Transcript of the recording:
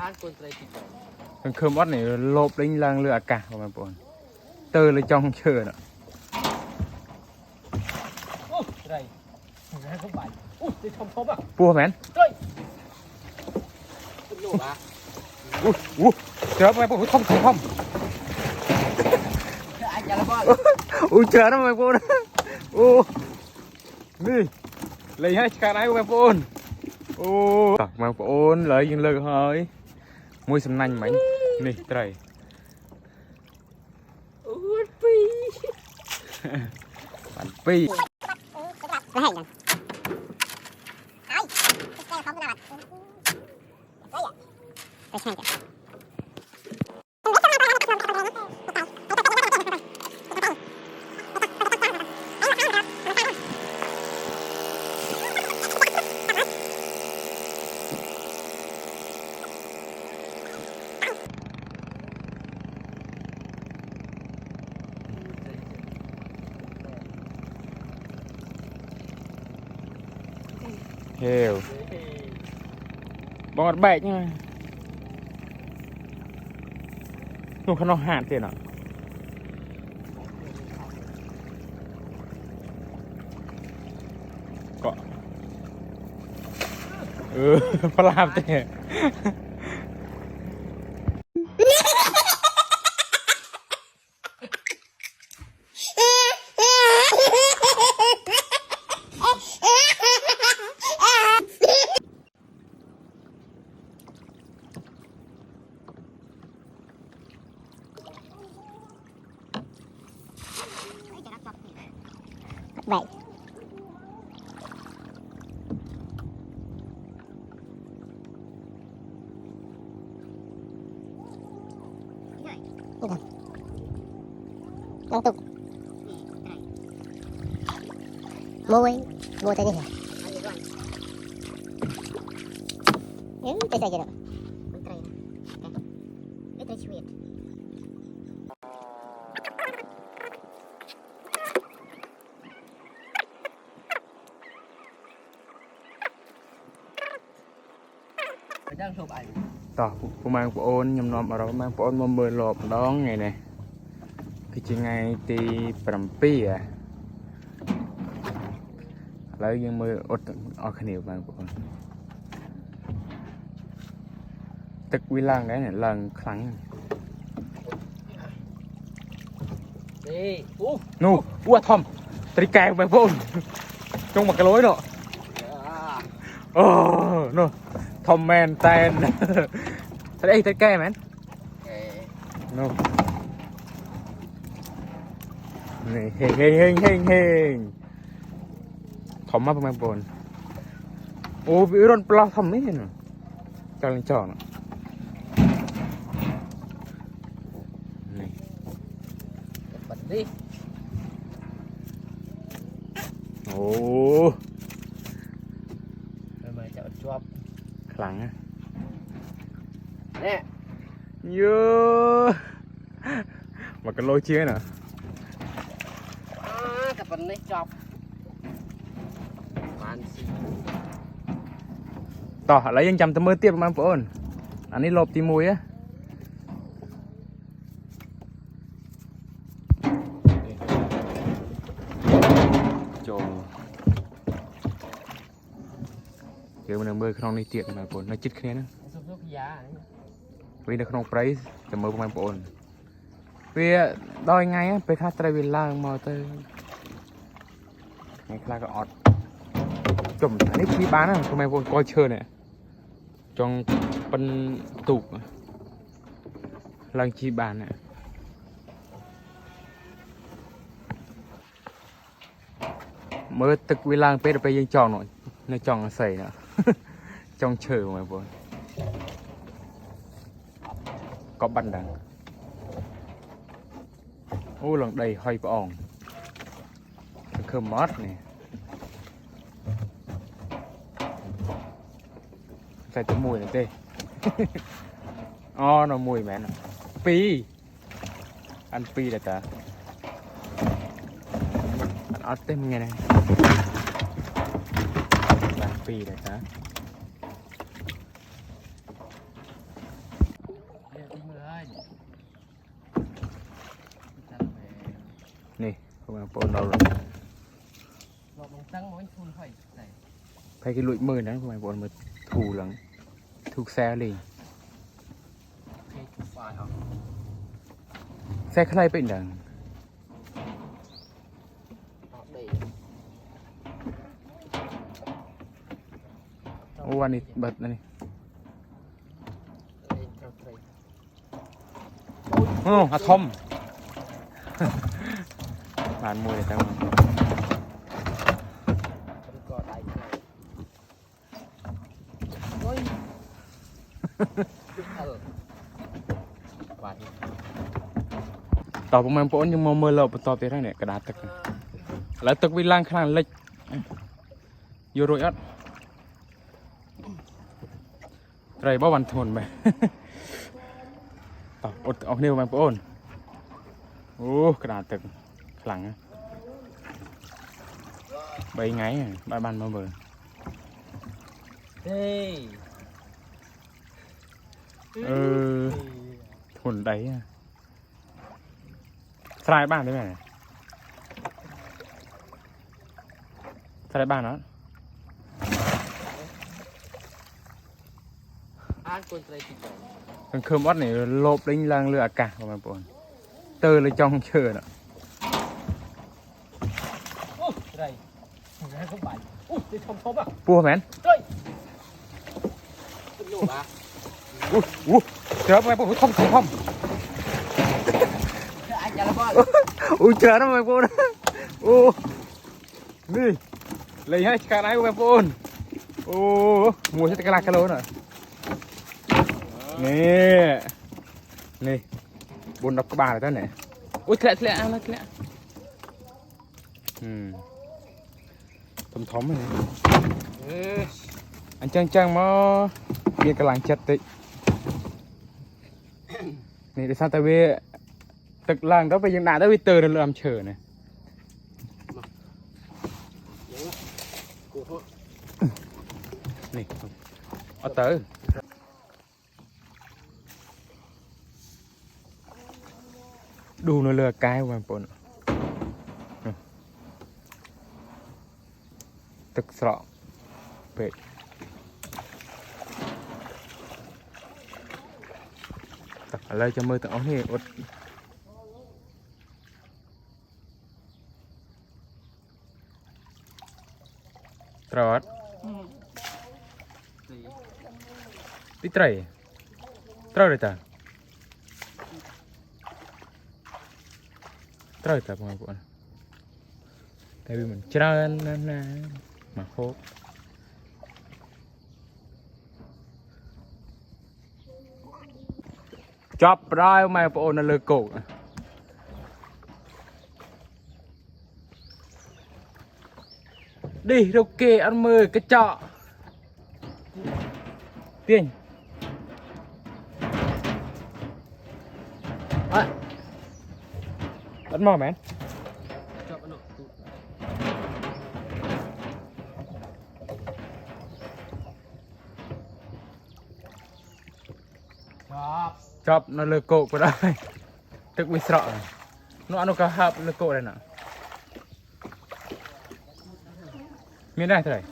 bán con trai thì Thằng khơm ót này lộp đánh lang lừa cả của mày bọn tơ lên trong chờ nè đây không phải thì không không à pua mến chờ mày bọn không không chờ nó mày bọn đi lấy hai cái này của mày bọn mày bọn lấy những lời hỏi môi sầm nanh mày nè trời bạn pi hiểu bọt bẹt nha nó không nó hạt tiền ạ có phải làm thế vậy liên tục mua tay đi tay tay được đang chụp ảnh tỏ phụ mang phụ ôn nhầm nọm ở đó mang phụ ôn mà mưa lộp đó ngày này cái chuyện ngày thì bầm pi à lấy những mưa ốt ở khăn nhiều mang phụ ôn tức quy lang đấy này lần kháng đi nu thom tây cài mang phụ ôn trong một cái lối đó no thom men ten đây tây cài men no này hên thomมาประมาณบนโอ้วิรอนปลาทำนี่เนาะกำลังจ่อเนาะนี่ bật đi โอ้ rồi mày chọn chụp ขลังอะ nè เยอะมันก็โลเชี่ยน่ะ tập bật đi chụp bán xì ต่อแล้วยังจำตะมือเตี้ยประมาณปอนอันนี้ลบตีมวยอะโจเดี๋ยวมันเมื่อขนมในเตี้ยประมาณปอนในจิตแค่นั้น giúp giúp giá วิ่งในขนมไพรส์จะมือประมาณปอนเวียดอยไงอะไปคาตรเวลามอเตอร์ไงคลาก็ออดจมอันนี้พี่บ้านนะทำไมปอนก้อยเชิญเนี่ยจงเป็นตุกลังชีบานเนี่ยเมื่อตึกเวลาเป็ดไปยังจองหน่อยในจองใส่เนาะ จองเชื่อมาบนcó bắn đằng ô lần đầy hơi có ỏng cơm mót nàyใส่ตัวมวยนะเต้ อ๋อnó mùi mẹ nó pi ăn pi là ta ăn ớt tem nghe này ăn pi là ta มาปนเรา เราลงตั้งมันทุนไฟใส่ ไปcái lụi mờนั้นมาปนมาthủหลังถูกแซ่เลย เพจไฟเอา แซ่ใครเป็นดัง เอาได้ โอ้วันนี้บัดนั่นนี่ เล่นเจ้าไตร โอ้อาทอม ผ่านมวยเลยจัง มันก็ได้โอ้ยบาด ต่อประมาณปนยังมองเมื่อเราต่อไปทางเนี่ยกระดาษตึกแล้วตึกวิลางขนาดเล็กยูโรยัดไรบ้าวันทนไป ต่ออดออกนิ้วมาปนโอ้กระดาษตึกขลังใบไงใบบันมาเบอร์ เฮ้ย ทนได้สลายบ้านได้ไหมสลายบ้านเนาะ อ่านคนไตรติดต่อ เป็นเครื่องวัดนี่โลบลิงลังเรืออากาศประมาณปนเตอร์เลยจ้องเชิญอ่ะ โอ้ไรให้เขาบาดโอ้ยจะทำทบอ่ะ ปัวแมน เฮ้ยเป็นโลบอ่ะ เจอไปปุ๊บท่อม อาจารย์บ้า เจอแล้วไปปุ๊บนี่เลยให้การให้ไปปุ๊บมัวจะกระลากระโลน่ะนี่บนดอกกระบาลเลยท่านเนี่ยเทะอะไรเทะทอมเลยอันจังมาเมียกำลังจัดตินี่ได้ซาตาเวตึกล่างต้องไปยังหนาได้ไปเตอร์เริ่มเชิญเนี่ยนี่เอาเตอร์ดูในเรือกายวันปนตึกสระเป็ดอะไรจะมือตั้งเอาเนี่ยอดตรอดติดไตรเลยจ้ะไตรแต่พอมาปนแต่วิมันเจริญนะมาโคกจับได้ไหมปนนั่นเลยโกะđi đâu kê ăn mơ cái chợ tiền ăn mò mẹ chọc nó lừa cổ của đây tức bị sợ nó ăn nó cả hộp lừa cổ này nè miếng này thế này